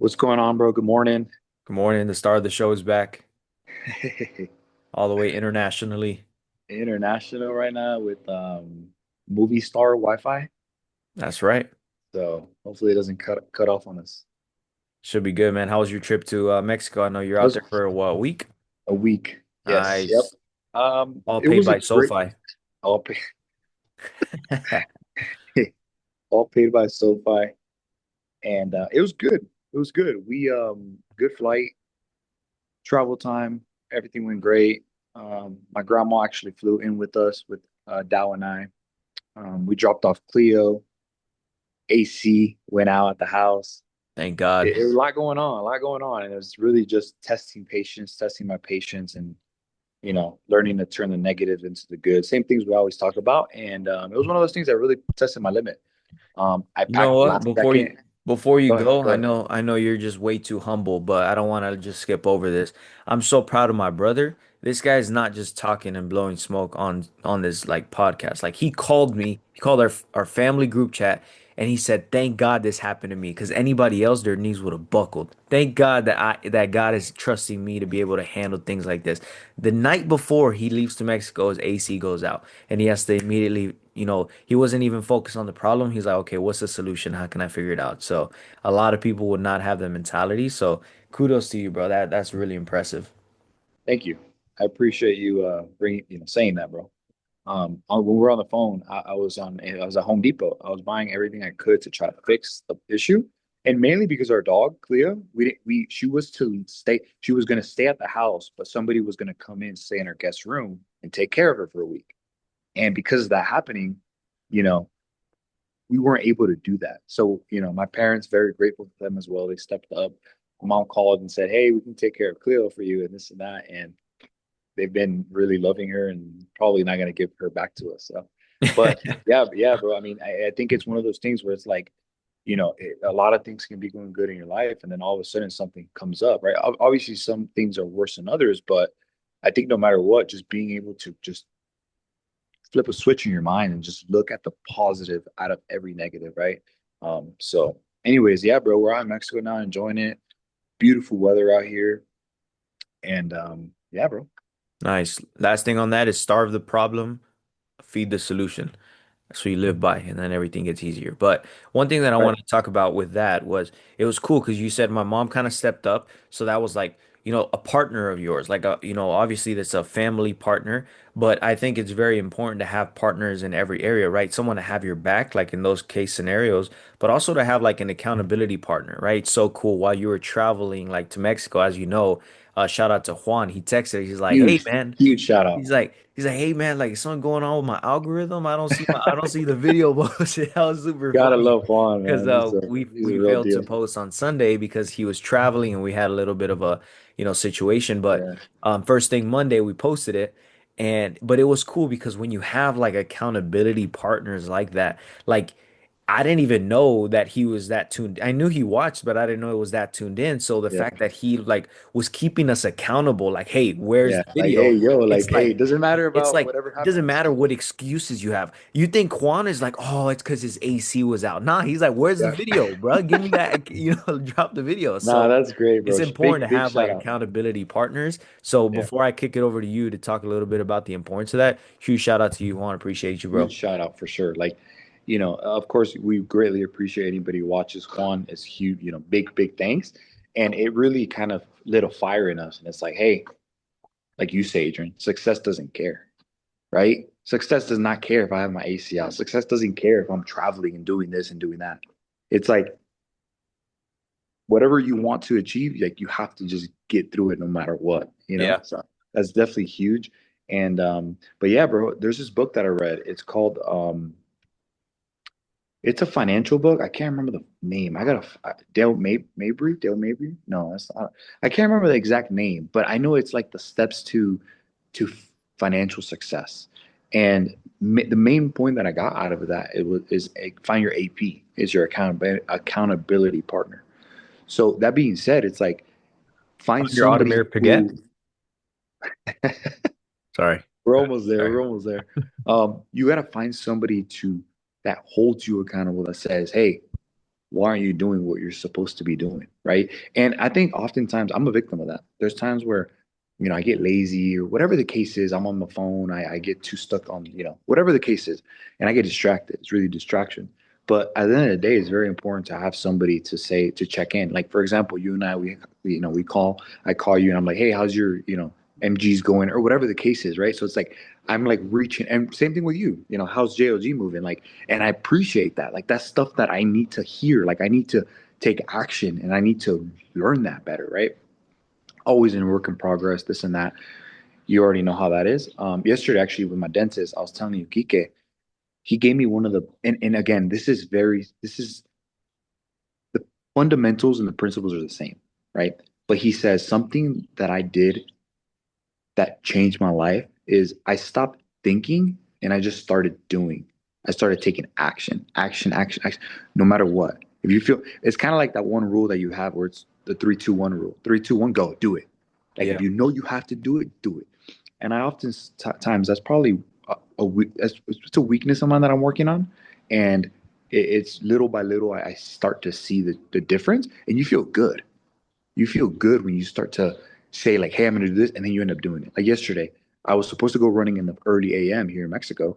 What's going on, bro? Good morning. Good morning. The star of the show is back, all the way internationally. International right now with movie star Wi-Fi. That's right. So hopefully it doesn't cut off on us. Should be good, man. How was your trip to Mexico? I know you're It out there was for what, a week? a week. Yes. Yep. Nice. All It paid was a by great SoFi. all paid all paid by SoFi, and it was good. It was good. We good flight, travel time, everything went great. My grandma actually flew in with us with Dow and I. We dropped off Cleo. AC went out at the house. Thank God. It was a lot going on, a lot going on, and it was really just testing patience, testing my patience, and learning to turn the negative into the good. Same things we always talk about, and it was one of those things that really tested my limit. I You know packed what? last second. Before you Go ahead, go, go I ahead. know I know you're just way too humble, but I don't want to just skip over this. I'm so proud of my brother. This guy is not just talking and blowing smoke on this like podcast. Like he called me, he called our family group chat and he said, "Thank God this happened to me because anybody else their knees would have buckled. Thank God that God is trusting me to be able to handle things like this." The night before he leaves to Mexico, his AC goes out and he has to immediately, he wasn't even focused on the problem. He's like, okay, what's the solution? How can I figure it out? So a lot of people would not have that mentality. So kudos to you, bro. That's really impressive. Thank you. I appreciate you bringing, saying that, bro. When we were on the phone, I was at Home Depot. I was buying everything I could to try to fix the issue, and mainly because our dog Cleo, we didn't, we she was to stay. She was going to stay at the house, but somebody was going to come in, stay in our guest room, and take care of her for a week. And because of that happening, you know, we weren't able to do that. So, my parents, very grateful to them as well. They stepped up. My mom called and said, "Hey, we can take care of Cleo for you," and this and that, and they've been really loving her and probably not going to give her back to us. So, but yeah, yeah, bro. I mean, I think it's one of those things where it's like, a lot of things can be going good in your life, and then all of a sudden something comes up, right? Obviously, some things are worse than others, but I think no matter what, just being able to just flip a switch in your mind and just look at the positive out of every negative, right? So, anyways, yeah, bro, we're out in Mexico now, enjoying it. Beautiful weather out here, and yeah, bro. Nice. Last thing on that is starve the problem, feed the solution. So you live by, and then everything gets easier. But one thing that I Right. wanted to talk about with that was it was cool because you said my mom kind of stepped up. So that was like, a partner of yours. Like, obviously that's a family partner, but I think it's very important to have partners in every area, right? Someone to have your back, like in those case scenarios, but also to have like an accountability partner, right? So cool. While you were traveling like to Mexico, as you know, shout out to Juan. He texted, he's like, "Hey, Huge, man." huge shout out. He's like, hey man, like something going on with my algorithm. I don't see the video posted. That was super Gotta funny love Juan, because man. He's a we real failed to deal. post on Sunday because he was traveling and we had a little bit of a situation. But Yeah. first thing Monday we posted it, and but it was cool because when you have like accountability partners like that, like I didn't even know that he was that tuned. I knew he watched, but I didn't know it was that tuned in. So the Yeah. fact that he like was keeping us accountable, like, hey, where's Yeah. the Like, hey, video? yo, like, It's hey, like it doesn't matter it's about like whatever it doesn't happens. matter what excuses you have. You think Quan is like, oh, it's because his AC was out. Nah, he's like, where's the Yeah. video, bro? Give me that, drop the video. Nah, So that's great, it's bro. important Big, to big have like shout out. accountability partners. So Yeah. before I kick it over to you to talk a little bit about the importance of that, huge shout out to you, Juan. Appreciate you, bro. Huge shout out for sure. Like, of course, we greatly appreciate anybody who watches Juan. It's huge, big, big thanks. And it really kind of lit a fire in us. And it's like, hey, like you say, Adrian, success doesn't care, right? Success does not care if I have my ACL. Success doesn't care if I'm traveling and doing this and doing that. It's like whatever you want to achieve, like you have to just get through it no matter what. Yeah. So that's definitely huge. And but yeah, bro, there's this book that I read. It's called it's a financial book. I can't remember the name. I got a Dale Mabry. No, that's not. I can't remember the exact name, but I know it's like the steps to financial success. And the main point that I got out of that is find your AP is your accountability partner. So that being said, it's like find Find your somebody Audemars Piguet. who Sorry. we're almost there. Sorry. We're almost there. You got to find somebody to that holds you accountable that says, "Hey, why aren't you doing what you're supposed to be doing? Right. And I think oftentimes I'm a victim of that. There's times where, I get lazy or whatever the case is. I'm on my phone. I get too stuck on, whatever the case is, and I get distracted. It's really distraction. But at the end of the day, it's very important to have somebody to check in. Like, for example, you and I, we call, I call you and I'm like, hey, how's your, MGs going or whatever the case is. Right. So it's like, I'm like reaching, and same thing with you, how's JLG moving? Like, and I appreciate that. Like, that's stuff that I need to hear. Like, I need to take action and I need to learn that better. Right. Always in work in progress, this and that. You already know how that is. Yesterday, actually, with my dentist, I was telling you, Kike, he gave me one of and again, this is the fundamentals and the principles are the same, right? But he says something that I did that changed my life is I stopped thinking and I just started doing. I started taking action, action, action, action, no matter what. If you feel it's kind of like that one rule that you have where it's the 3-2-1 rule. 3-2-1, go, do it. Like if Yeah. you know you have to do it, do it. And I often times that's probably it's a weakness of mine that I'm working on. And it's little by little I start to see the difference and you feel good. You feel good when you start to say like, "Hey, I'm going to do this," and then you end up doing it. Like yesterday, I was supposed to go running in the early a.m. here in Mexico.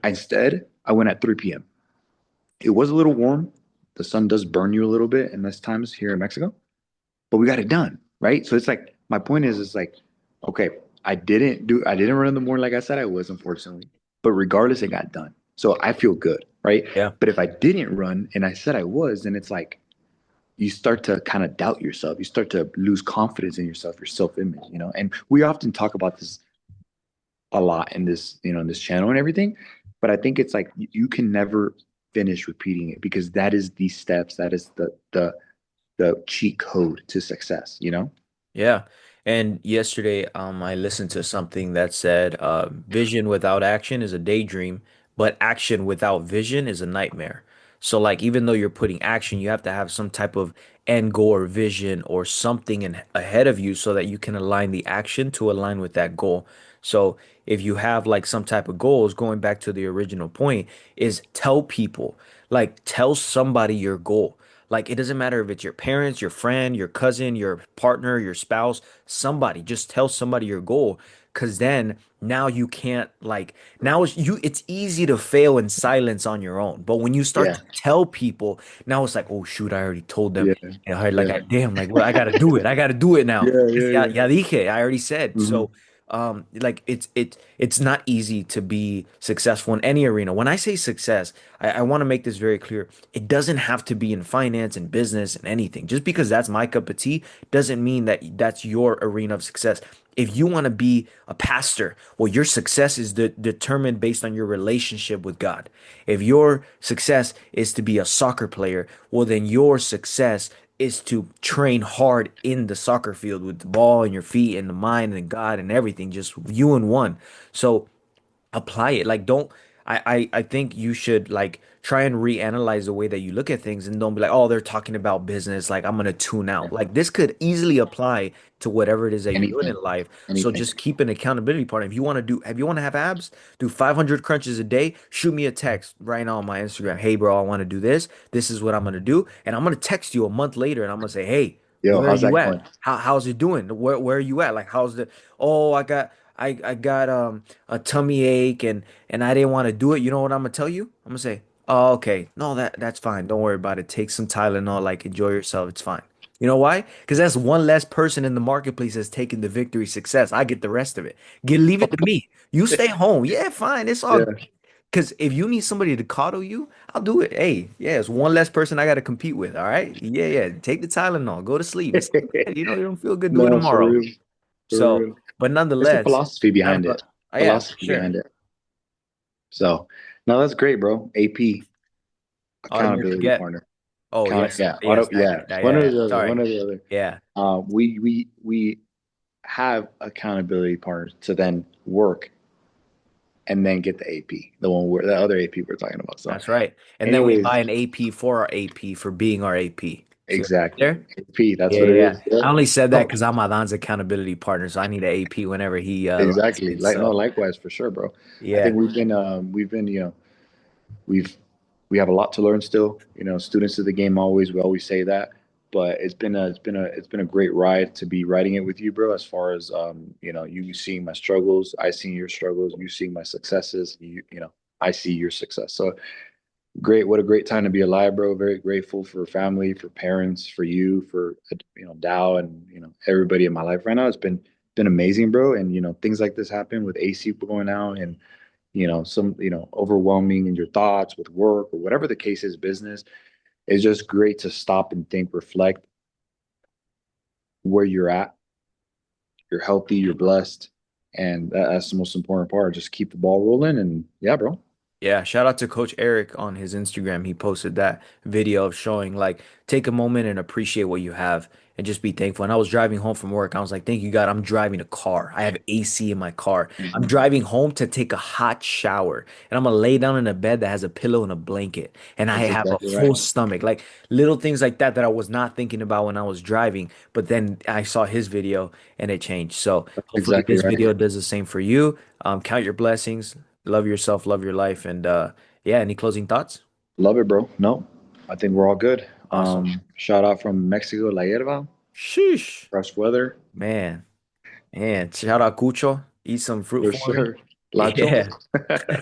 Instead, I went at 3 p.m. It was a little warm. The sun does burn you a little bit in this times here in Mexico, but we got it done, right? So it's like my point is like, okay, I didn't run in the morning like I said I was, unfortunately, but regardless, it got done. So I feel good, right? Yeah. But if I didn't run and I said I was, then it's like you start to kind of doubt yourself. You start to lose confidence in yourself, your self-image, And we often talk about this a lot in this, in this channel and everything. But I think it's like you can never finish repeating it because that is the steps, that is the cheat code to success. Yeah. And yesterday, I listened to something that said, vision without action is a daydream, but action without vision is a nightmare. So, like, even though you're putting action, you have to have some type of end goal or vision or something ahead of you so that you can align the action to align with that goal. So, if you have like some type of goals, going back to the original point, is tell people, like, tell somebody your goal. Like it doesn't matter if it's your parents, your friend, your cousin, your partner, your spouse, somebody, just tell somebody your goal. Cause then now you can't like now it's easy to fail in silence on your own. But when you start Yeah, to tell people, now it's like, oh shoot, I already told them. yeah, And I like yeah, I damn, like well, I gotta do it. I gotta do it now. yeah, 'Cause yeah, ya, yeah. ya dije, I already said. So Hmm. like it's not easy to be successful in any arena. When I say success, I want to make this very clear. It doesn't have to be in finance and business and anything. Just because that's my cup of tea doesn't mean that that's your arena of success. If you want to be a pastor, well, your success is determined based on your relationship with God. If your success is to be a soccer player, well, then your success is to train hard in the soccer field with the ball and your feet and the mind and God and everything, just you and one. So apply it. Like don't I think you should like try and reanalyze the way that you look at things and don't be like, oh, they're talking about business, like I'm gonna tune out. Like this could easily apply to whatever it is that you're doing Anything, in life. So anything. just keep an accountability partner. If you want to have abs, do 500 crunches a day, shoot me a text right now on my Instagram. Hey bro, I want to do this. This is what I'm gonna do. And I'm gonna text you a month later and I'm gonna say, hey, Yo, where are how's you that at? going? How's it doing? Where are you at? Like how's the oh I got a tummy ache and I didn't want to do it. You know what I'm gonna tell you? I'm gonna say, "Oh, okay. No, that's fine. Don't worry about it. Take some Tylenol, like enjoy yourself. It's fine." You know why? Because that's one less person in the marketplace that's taking the victory success. I get the rest of it. Leave it to me. You stay home. Yeah, fine. It's all Yeah. because if you need somebody to coddle you, I'll do it. Hey, yeah, it's one less person I got to compete with. All right. Yeah, yeah. Take the Tylenol. Go to sleep. It's okay. You know, you don't feel good. Do it No, for tomorrow. real, for So, real. but It's the nonetheless, philosophy yeah, behind but it. yeah, for Philosophy sure. behind it. So, no, that's great, bro. AP, accountability Automatic. partner. Oh, yes, Yeah, yes, yeah. yeah, One yeah, or yeah. the other, one Sorry. or the other. Yeah. We have accountability partners to then work and then get the AP, the other AP we're talking about. So, That's right. And then we buy anyways, an AP for our AP for being our AP. See what I did exactly. there? AP, that's Yeah, what yeah, it yeah. is. Yeah. I only said that No, because I'm Adan's accountability partner, so I need an AP whenever he likes exactly. it. Like no, So likewise for sure, bro. I think yeah, we've been we've we have a lot to learn still. Students of the game always, we always say that. But it's been a great ride to be riding it with you, bro. As far as you seeing my struggles, I see your struggles, you seeing my successes, I see your success. So great, what a great time to be alive, bro. Very grateful for family, for parents, for you, for Dow, and everybody in my life right now. It's been amazing, bro. And things like this happen with AC going out, and some overwhelming in your thoughts with work or whatever the case is, business. It's just great to stop and think, reflect where you're at. You're healthy, you're blessed, and that's the most important part. Just keep the ball rolling, and yeah, bro. Yeah, shout out to Coach Eric on his Instagram. He posted that video of showing like take a moment and appreciate what you have and just be thankful. And I was driving home from work. I was like, thank you, God. I'm driving a car. I have AC in my car. I'm Mhm. driving home to take a hot shower. And I'm gonna lay down in a bed that has a pillow and a blanket. And I That's have a exactly right. full stomach. Like little things like that that I was not thinking about when I was driving. But then I saw his video and it changed. So That's hopefully exactly this right. video does the same for you. Count your blessings. Love yourself, love your life, and yeah, any closing thoughts? Love it, bro. No, I think we're all good. Awesome. Shout out from Mexico, La Hierba, Sheesh. fresh weather, Man, man, shout out Cucho. Eat some fruit for for me. sure. Lacho.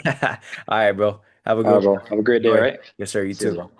Yeah. All right, bro. Have a All good right, one. bro. Have a great day, all Enjoy. right? Yes, sir. You See you, too. bro.